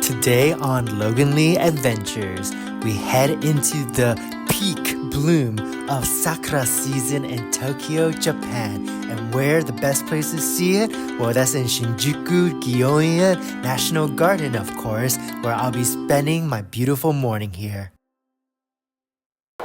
Today on Loganly Adventures, we head into the peak bloom of sakura season in Tokyo, Japan. And where the best place to see it? Well, that's in Shinjuku Gyoen National Garden, of course, where I'll be spending my beautiful morning here.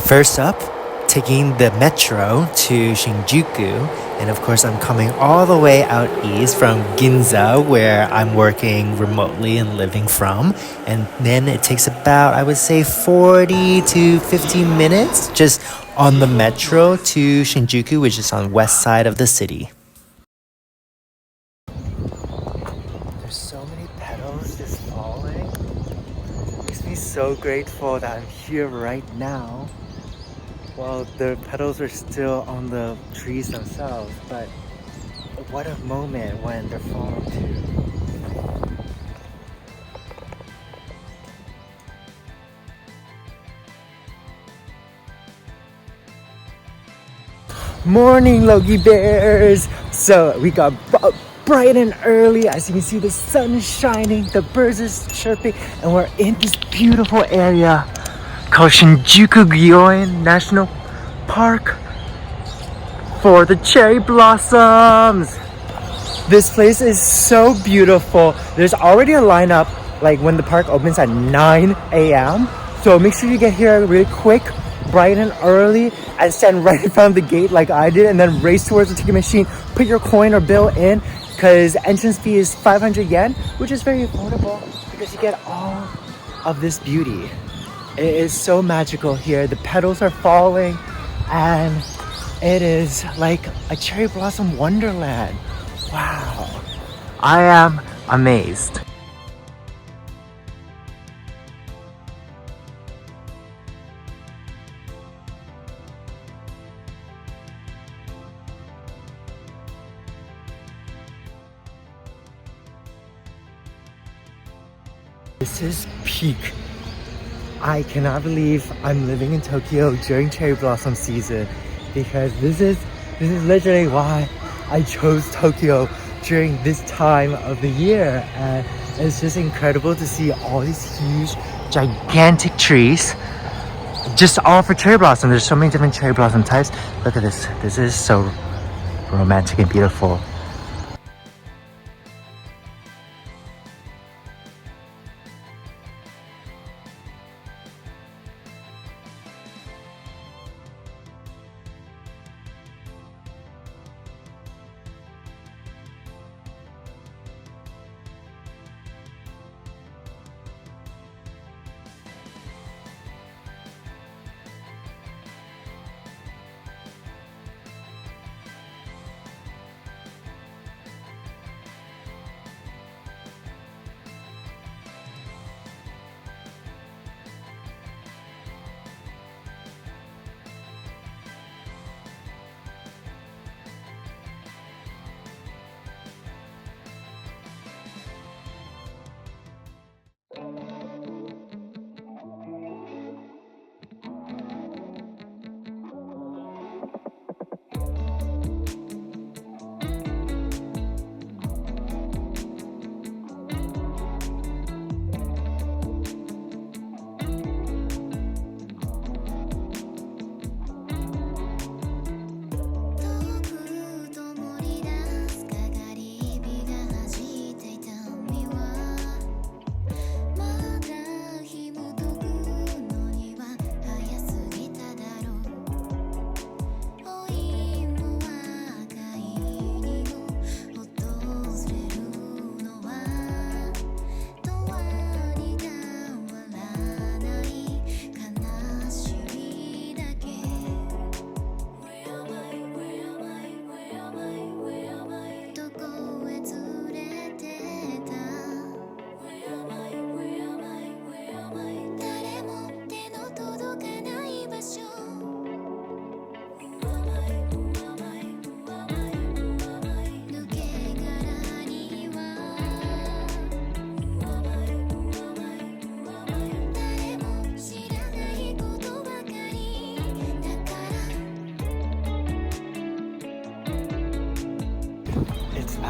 First up, taking the metro to Shinjuku, and of course I'm coming all the way out east from Ginza, where I'm working remotely and living from, and then it takes about, I would say, 40 to 50 minutes just on the metro to Shinjuku, which is on the west side of the city. There's so many petals just falling. It makes me so grateful that I'm here right now. Well, the petals are still on the trees themselves, but what a moment when they're falling too. Morning, Logey Bears! So we got bright and early. As you can see, the sun is shining, the birds are chirping, and we're in this beautiful area called Shinjuku Gyoen National Park for the cherry blossoms. This place is so beautiful. There's already a lineup like when the park opens at 9 a.m. So make sure you get here really quick, bright and early, and stand right in front of the gate like I did, and then race towards the ticket machine, put your coin or bill in, because entrance fee is 500 yen, which is very affordable because you get all of this beauty. It is so magical here. The petals are falling and it is like a cherry blossom wonderland. Wow. I am amazed. This is peak. I cannot believe I'm living in Tokyo during cherry blossom season, because this is literally why I chose Tokyo during this time of the year. And it's just incredible to see all these huge, gigantic trees just all for cherry blossom. There's so many different cherry blossom types. Look at this. This is so romantic and beautiful.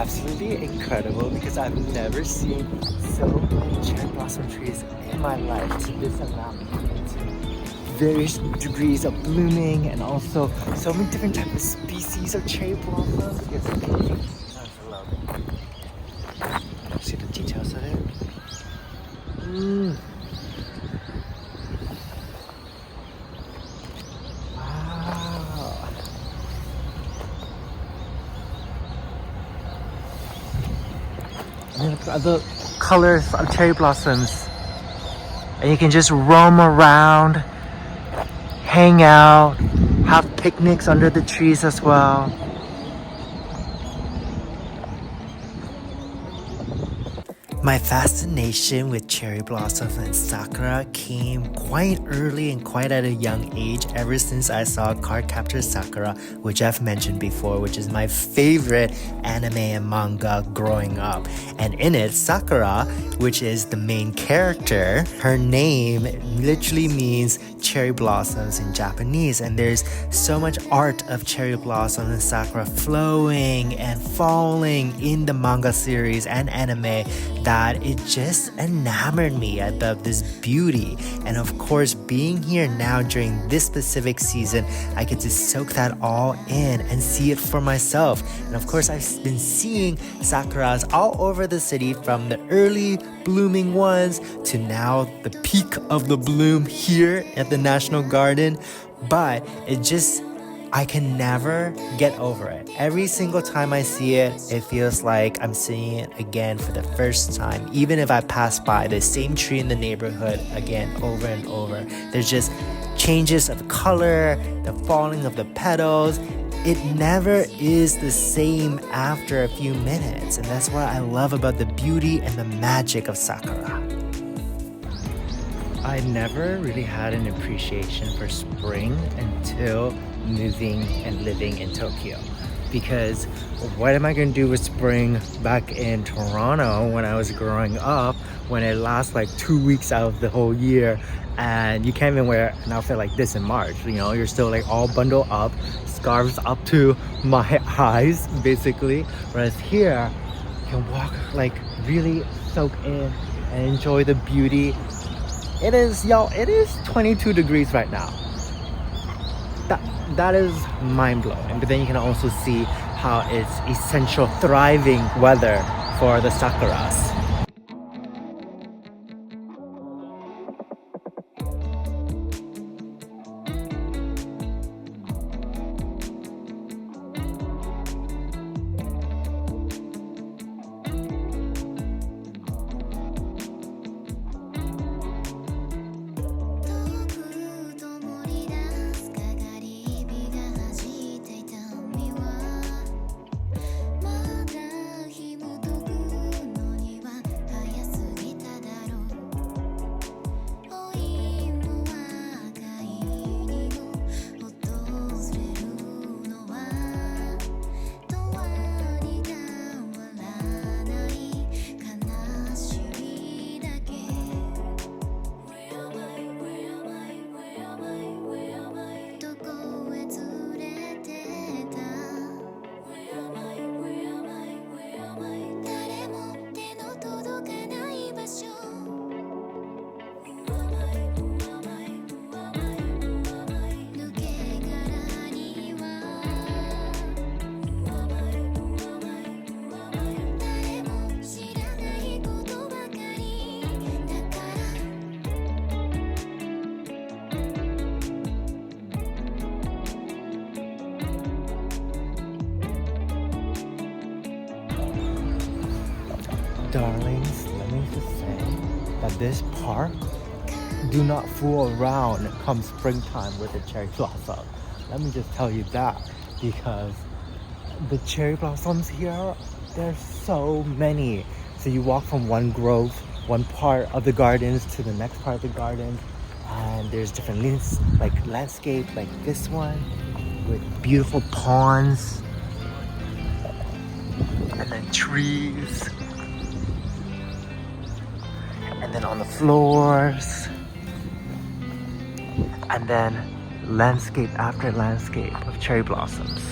absolutely incredible because I've never seen so many cherry blossom my life to this amount. Various degrees of blooming and also so many different types of species of cherry blossoms. It's amazing. I love it. See the details of it? Wow. And look at the colors of cherry blossoms. And you can just roam around, hang out, have picnics under the trees as well. My fascination with cherry blossoms and sakura came quite early and quite at a young age, ever since I saw Cardcaptor Sakura, which I've mentioned before, which is my favorite anime and manga growing up. And in it, Sakura, which is the main character, her name literally means cherry blossoms in Japanese, and there's so much art of cherry blossoms and sakura flowing and falling in the manga series and anime that it just enamored me at this beauty. And of course, being here now during this specific season, I get to soak that all in and see it for myself. And of course, I've been seeing sakuras all over the city, from the early blooming ones to now the peak of the bloom here at the National Garden. But I can never get over it. Every single time I see it, it feels like I'm seeing it again for the first time. Even if I pass by the same tree in the neighborhood again over and over, there's just changes of color, the falling of the petals. It never is the same after a few minutes, and that's what I love about the beauty and the magic of sakura. I never really had an appreciation for spring until moving and living in Tokyo, because what am I going to do with spring back in Toronto when I was growing up, when it lasts like 2 weeks out of the whole year, and you can't even wear an outfit like this in March. You know, you're still like all bundled up, scarves up to my eyes basically, whereas here you can walk, like really soak in and enjoy the beauty. It is 22 degrees right now. That is mind-blowing. But then you can also see how it's essential, thriving weather for the sakuras. Darlings, let me just say that this park, do not fool around come springtime with the cherry blossom. Let me just tell you that, because the cherry blossoms here, there's so many. So you walk from one grove, one part of the gardens to the next part of the garden, and there's different landscape like this one with beautiful ponds and then trees. And then on the floors, and then landscape after landscape of cherry blossoms.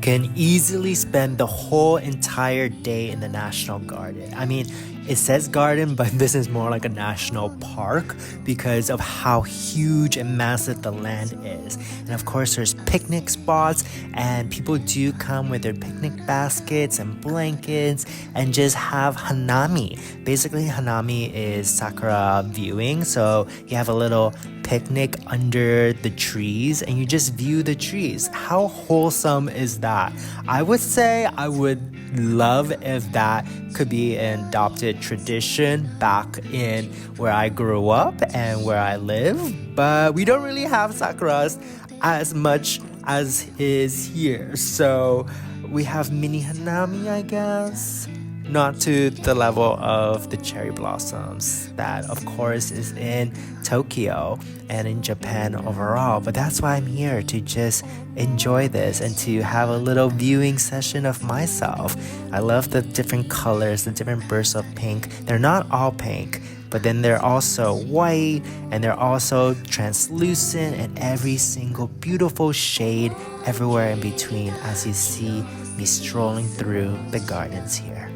can easily spend the whole entire day in the National Garden. I mean, it says garden, but this is more like a national park because of how huge and massive the land is. And of course, there's picnic spots, and people do come with their picnic baskets and blankets and just have hanami. Basically, hanami is sakura viewing, so you have a little picnic under the trees and you just view the trees. How wholesome is that? I would say I would love if that could be an adopted tradition back in where I grew up and where I live, but we don't really have sakuras as much as is here. So we have mini hanami, I guess. Not to the level of the cherry blossoms that of course is in Tokyo and in Japan overall, but that's why I'm here, to just enjoy this and to have a little viewing session of myself. I love the different colors, the different bursts of pink. They're not all pink, but then they're also white and they're also translucent, and every single beautiful shade everywhere in between as you see me strolling through the gardens here.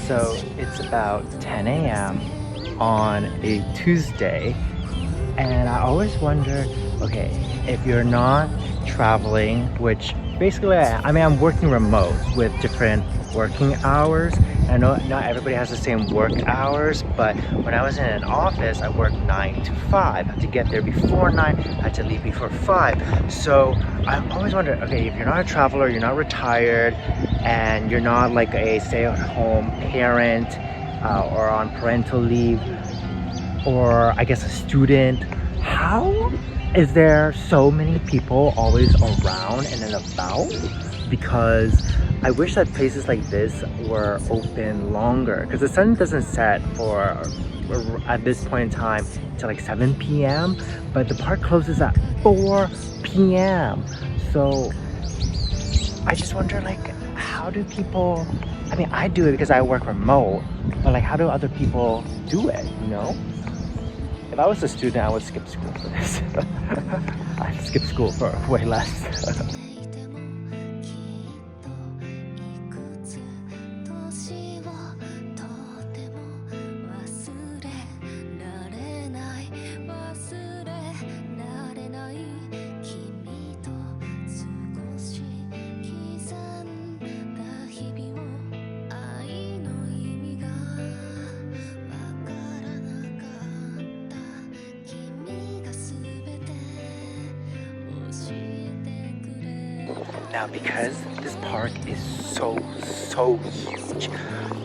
So it's about 10 a.m. on a Tuesday, and I always wonder, okay, if you're not traveling, which basically, I'm working remote with different working hours. I know not everybody has the same work hours, but when I was in an office, I worked 9 to 5. I had to get there before 9, I had to leave before 5. So I always wonder, okay, if you're not a traveler, you're not retired, and you're not like a stay-at-home parent or on parental leave, or I guess a student, how is there so many people always around and about? Because I wish that places like this were open longer, because the sun doesn't set for at this point in time till like 7 p.m. but the park closes at 4 p.m. So I just wonder, like, how do people, I mean, I do it because I work remote, but like, how do other people do it, you know? If I was a student, I would skip school for this. I'd skip school for way less. Now, because this park is so huge,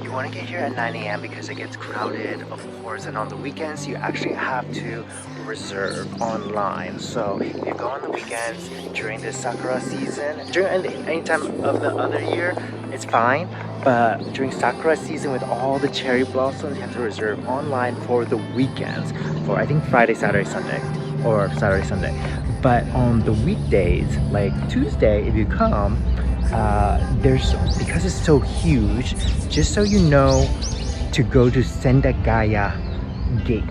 you want to get here at 9 a.m. because it gets crowded, of course, and on the weekends you actually have to reserve online. So if you go on the weekends during the sakura season, during any time of the other year, it's fine, but during sakura season with all the cherry blossoms, you have to reserve online for the weekends, for I think Friday, Saturday, Sunday, or Saturday, Sunday. But on the weekdays, like Tuesday, if you come, because it's so huge, just so you know, to go to Sendagaya Gate.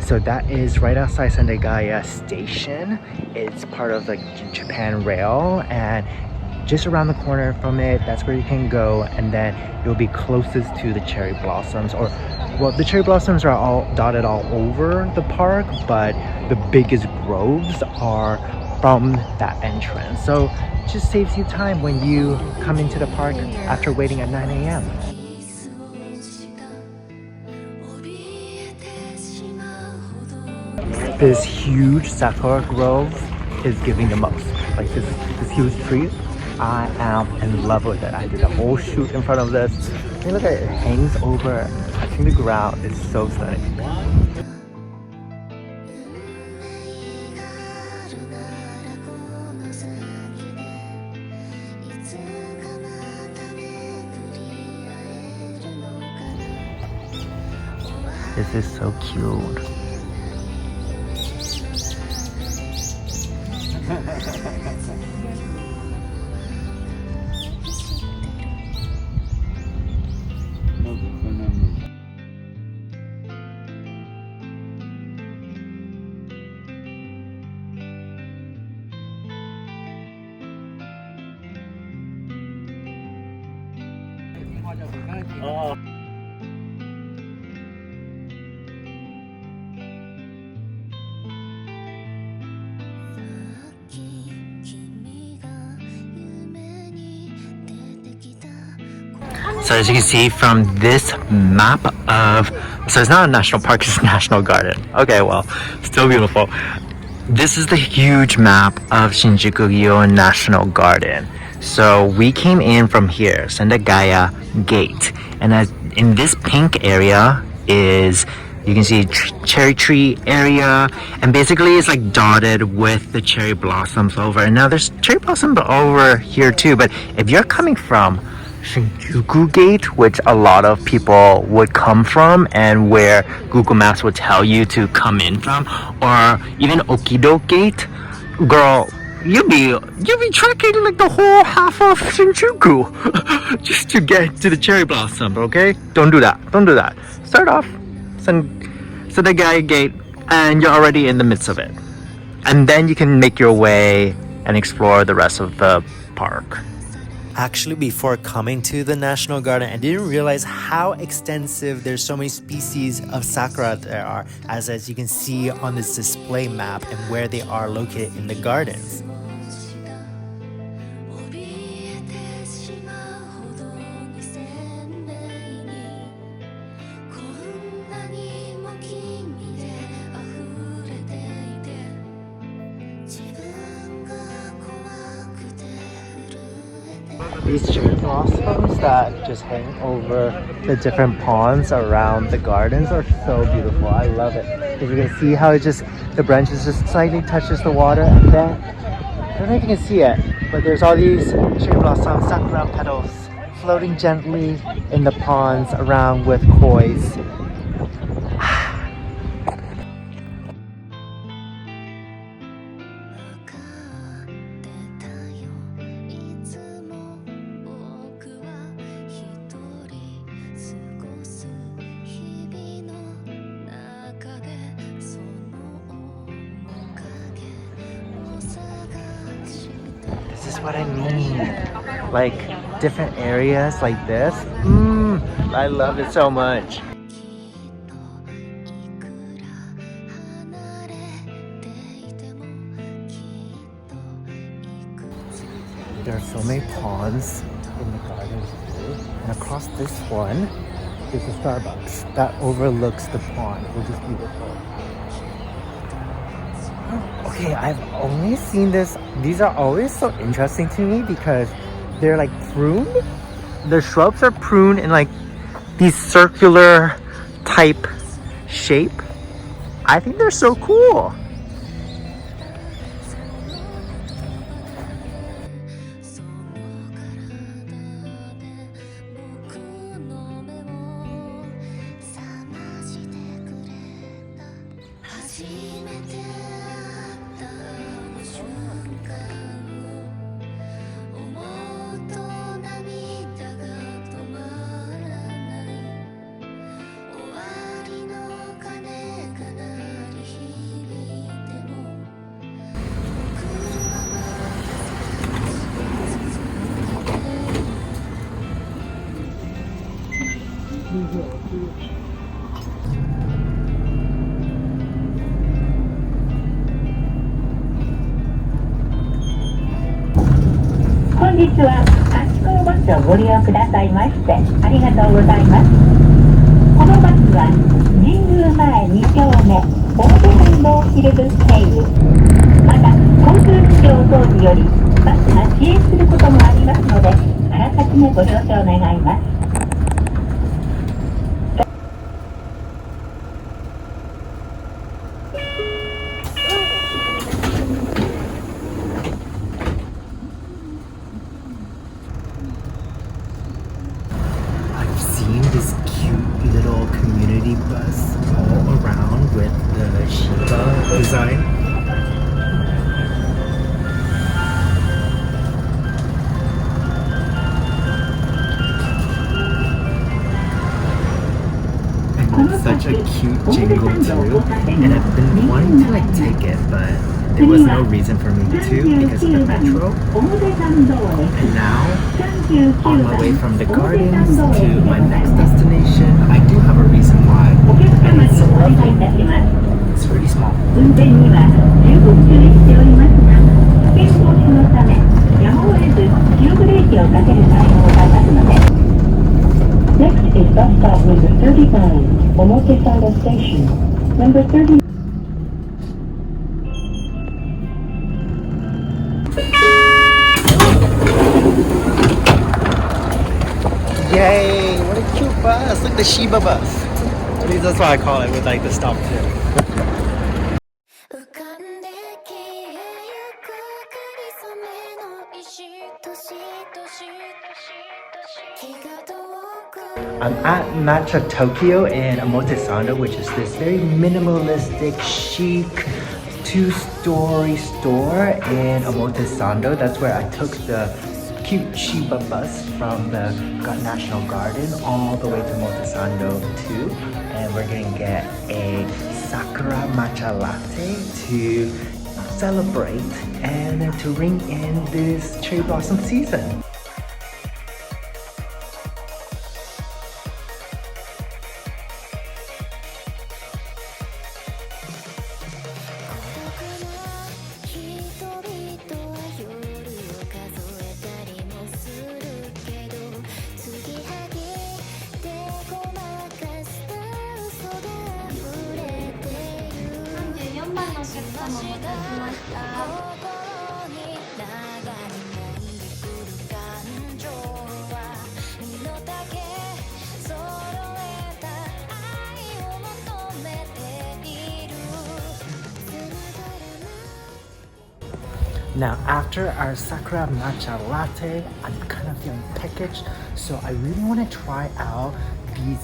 So that is right outside Sendagaya Station. It's part of the Japan Rail, and just around the corner from it, that's where you can go, and then you'll be closest to the cherry blossoms. Or, well, the cherry blossoms are all dotted all over the park, but the biggest groves are from that entrance. So it just saves you time when you come into the park after waiting at 9 a.m. This huge sakura grove is giving the most. Like this huge tree, I am in love with it. I did a whole shoot in front of this. I mean, look at it, it hangs over, touching the ground. It's so stunning. This is so cute. Oh. So as you can see from this map of, so it's not a national park, it's a national garden. Okay, well, still beautiful. This is the huge map of Shinjuku Gyoen National Garden. So we came in from here, Sendagaya Gate. And as in this pink area is, you can see cherry tree area, and basically it's like dotted with the cherry blossoms over. And now there's cherry blossom over here too, but if you're coming from Shinjuku Gate, which a lot of people would come from and where Google Maps would tell you to come in from, or even Okido Gate, girl, you'll be trekking like the whole half of Shinjuku just to get to the cherry blossom, okay? Don't do that. Start off Sendagaya Gate and you're already in the midst of it. And then you can make your way and explore the rest of the park. Actually, before coming to the National Garden, I didn't realize how extensive there's so many species of sakura there are, as you can see on this display map and where they are located in the gardens. These cherry blossoms that just hang over the different ponds around the gardens are so beautiful. I love it. As you can see how it just, the branches just slightly touches the water, and then, I don't know if you can see it, but there's all these cherry blossom sakura petals floating gently in the ponds around with kois. This is what I mean. Like different areas like this. I love it so much. There are so many ponds in the gardens too. And across this one is a Starbucks that overlooks the pond, which is beautiful. Okay, I've only seen this. These are always so interesting to me because they're like pruned. The shrubs are pruned in like these circular type shape. I think they're so cool. I've seen this cute little community bus all around with the Shiba design. And it's such a cute jingle too. And I've been wanting to like take it, but there was no reason for me to because of the metro. And now, on my way from the gardens to my next destination, I do have a reason why. And it's so lovely. It's pretty small. Next is bus stop number 39, Omotesando Station. Number 30. Yay! What a cute bus! Look, the Shiba bus. At least that's what I call it with like the stop too. I'm at Matcha Tokyo in Omotesando, which is this very minimalistic, chic, two-story store in Omotesando. That's where I took the cute Shiba bus from the National Garden all the way to Omotesando too. And we're gonna get a Sakura matcha latte to celebrate and then to ring in this cherry blossom season. Now, after our Sakura matcha latte, I'm kind of feeling peckish, so I really want to try out these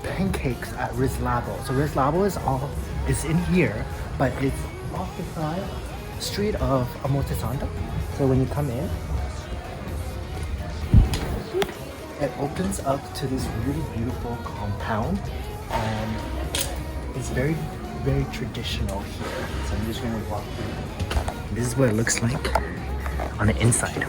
pancakes at Rizlabo. So Rizlabo is in here, but it's off the side street of Omotesando. So when you come in, it opens up to this really beautiful compound, and it's very, very traditional here. So I'm just gonna walk through. This is what it looks like on the inside.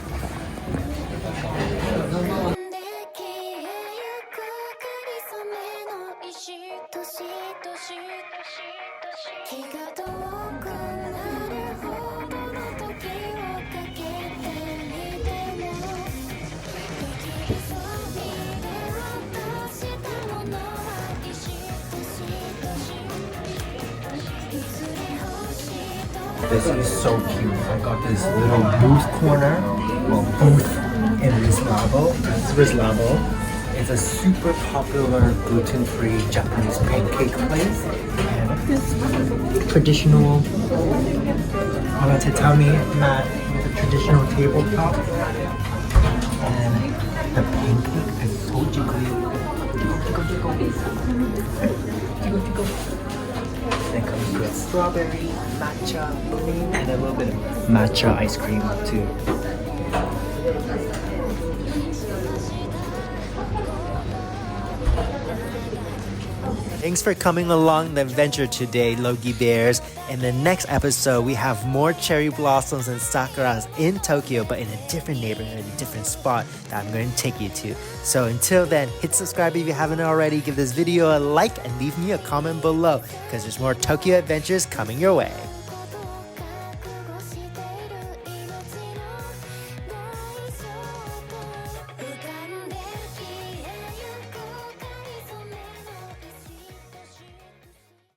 This is so cute. I got this little booth corner, well, booth in Rizlabo. This is Rizlabo. It's a super popular gluten-free Japanese pancake place. And this traditional on a tatami mat with a traditional tabletop. And the pancake is so jiggly. It comes with strawberry, matcha, and a little bit of matcha ice cream too. Thanks for coming along the adventure today, Logey Bears. In the next episode, we have more cherry blossoms and sakuras in Tokyo, but in a different neighborhood, a different spot that I'm going to take you to. So until then, hit subscribe if you haven't already, give this video a like, and leave me a comment below, because there's more Tokyo adventures coming your way.